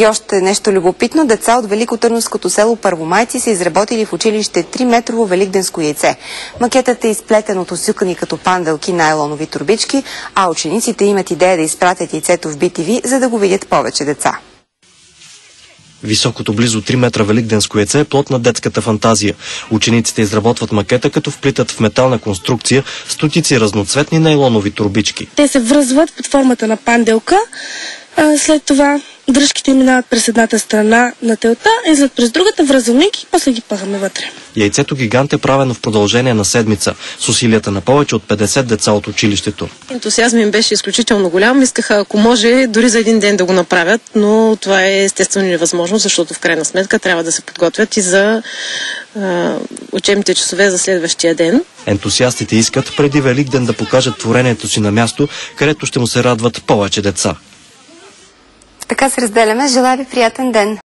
И още нещо любопитно. Деца от великотърновското село Първомайци са изработили в училище 3-метрово великденско яйце. Макетът е изплетен от усюкани като панделки найлонови турбички, а учениците имат идея да изпратят яйцето в BTV, за да го видят повече деца. Високото близо 3 метра великденско яйце е плод на детската фантазия. Учениците изработват макета, като вплитат в метална конструкция стотици разноцветни нейлонови турбички. Те се връзват под формата на панделка. След това дръжките минават през едната страна на телта, излизат през другата, връзваме и после ги пъхаме вътре. Яйцето гигант е правено в продължение на седмица, с усилията на повече от 50 деца от училището. Ентусиазмът им беше изключително голям. Искаха, ако може, дори за един ден да го направят, но това е естествено невъзможно, защото в крайна сметка трябва да се подготвят и за учебните часове за следващия ден. Ентусиастите искат преди Великден да покажат творението си на място, където ще му се радват повече деца. Така се разделяме. Желая ви приятен ден!